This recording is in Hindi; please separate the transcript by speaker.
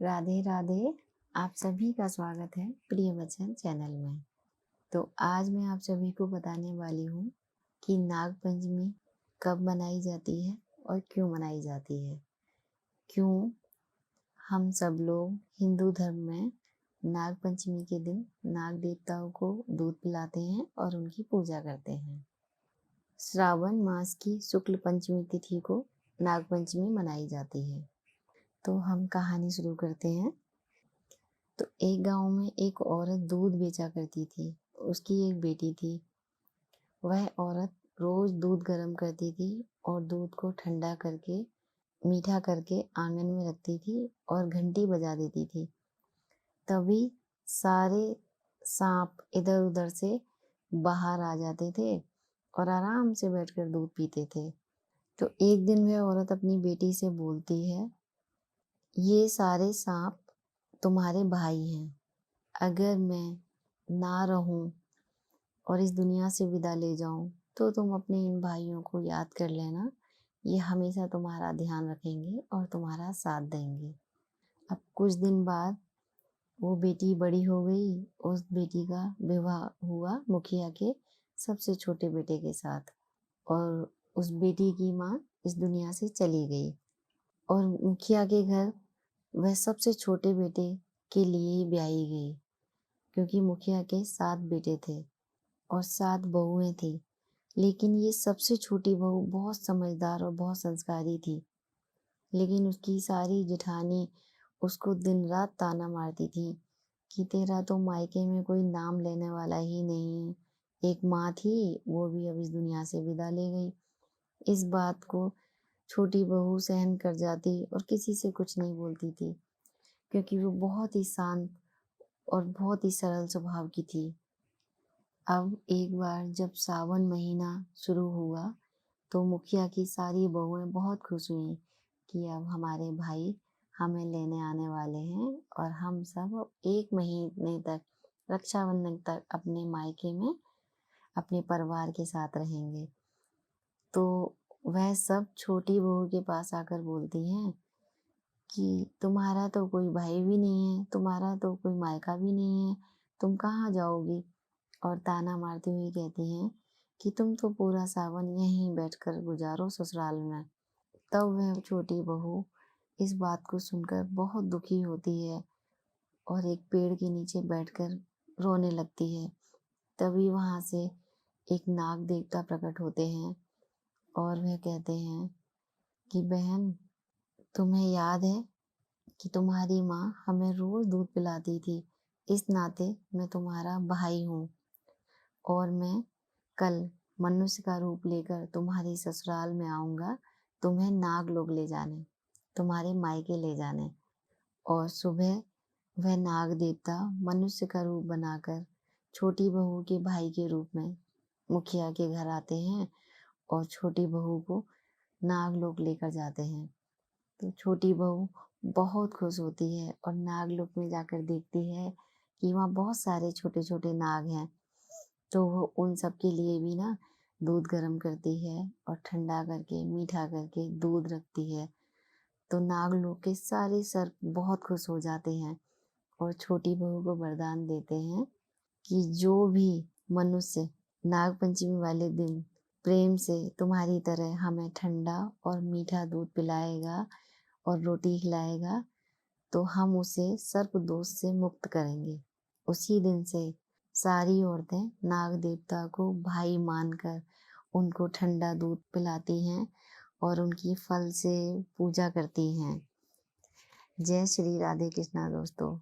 Speaker 1: राधे राधे। आप सभी का स्वागत है प्रिय वचन चैनल में। तो आज मैं आप सभी को बताने वाली हूँ कि नाग पंचमी कब मनाई जाती है और क्यों मनाई जाती है। क्यों हम सब लोग हिंदू धर्म में नाग पंचमी के दिन नाग देवताओं को दूध पिलाते हैं और उनकी पूजा करते हैं। श्रावण मास की शुक्ल पंचमी तिथि को नाग पंचमी मनाई जाती है। तो हम कहानी शुरू करते हैं। तो एक गांव में एक औरत दूध बेचा करती थी। उसकी एक बेटी थी। वह औरत रोज दूध गर्म करती थी और दूध को ठंडा करके मीठा करके आंगन में रखती थी और घंटी बजा देती थी। तभी सारे सांप इधर उधर से बाहर आ जाते थे और आराम से बैठकर दूध पीते थे। तो एक दिन वह औरत अपनी बेटी से बोलती है, ये सारे सांप तुम्हारे भाई हैं। अगर मैं ना रहूं और इस दुनिया से विदा ले जाऊं तो तुम अपने इन भाइयों को याद कर लेना। ये हमेशा तुम्हारा ध्यान रखेंगे और तुम्हारा साथ देंगे। अब कुछ दिन बाद वो बेटी बड़ी हो गई। उस बेटी का विवाह हुआ मुखिया के सबसे छोटे बेटे के साथ और उस बेटी की माँ इस दुनिया से चली गई। और मुखिया के घर वह सबसे छोटे बेटे के लिए ही ब्याही गई, क्योंकि मुखिया के 7 बेटे थे और 7 बहुएं थी। लेकिन ये सबसे छोटी बहू बहुत समझदार और बहुत संस्कारी थी। लेकिन उसकी सारी जेठानी उसको दिन रात ताना मारती थी कि तेरा तो मायके में कोई नाम लेने वाला ही नहीं है। एक माँ थी, वो भी अब इस दुनिया से विदा ले गई। इस बात को छोटी बहू सहन कर जाती और किसी से कुछ नहीं बोलती थी, क्योंकि वो बहुत ही शांत और बहुत ही सरल स्वभाव की थी। अब एक बार जब सावन महीना शुरू हुआ तो मुखिया की सारी बहुएं बहुत खुश हुई कि अब हमारे भाई हमें लेने आने वाले हैं और हम सब 1 महीने तक रक्षाबंधन तक अपने मायके में अपने परिवार के साथ रहेंगे। तो वह सब छोटी बहू के पास आकर बोलती हैं कि तुम्हारा तो कोई भाई भी नहीं है, तुम्हारा तो कोई मायका भी नहीं है, तुम कहाँ जाओगी। और ताना मारती हुई कहती हैं कि तुम तो पूरा सावन यहीं बैठकर गुजारो ससुराल में। तब वह छोटी बहू इस बात को सुनकर बहुत दुखी होती है और एक पेड़ के नीचे बैठकर रोने लगती है। तभी वहां से एक नाग देवता प्रकट होते हैं और वह कहते हैं कि बहन, तुम्हें याद है कि तुम्हारी माँ हमें रोज दूध पिलाती थी। इस नाते मैं तुम्हारा भाई हूँ और मैं कल मनुष्य का रूप लेकर तुम्हारी ससुराल में आऊंगा, तुम्हें नाग लोग ले जाने, तुम्हारे मायके ले जाने। और सुबह वह नाग देवता मनुष्य का रूप बनाकर छोटी बहू के भाई के रूप में मुखिया के घर आते हैं और छोटी बहू को नाग लोग लेकर जाते हैं। तो छोटी बहू बहुत खुश होती है और नागलोक में जाकर देखती है कि वहाँ बहुत सारे छोटे छोटे नाग हैं। तो वो उन सब के लिए भी ना दूध गर्म करती है और ठंडा करके मीठा करके दूध रखती है। तो नागलोक के सारे सर्प बहुत खुश हो जाते हैं और छोटी बहू को वरदान देते हैं कि जो भी मनुष्य नाग पंचमी वाले दिन प्रेम से तुम्हारी तरह हमें ठंडा और मीठा दूध पिलाएगा और रोटी खिलाएगा तो हम उसे सर्प दोष से मुक्त करेंगे। उसी दिन से सारी औरतें नाग देवता को भाई मानकर उनको ठंडा दूध पिलाती हैं और उनकी फल से पूजा करती हैं। जय श्री राधे कृष्णा दोस्तों।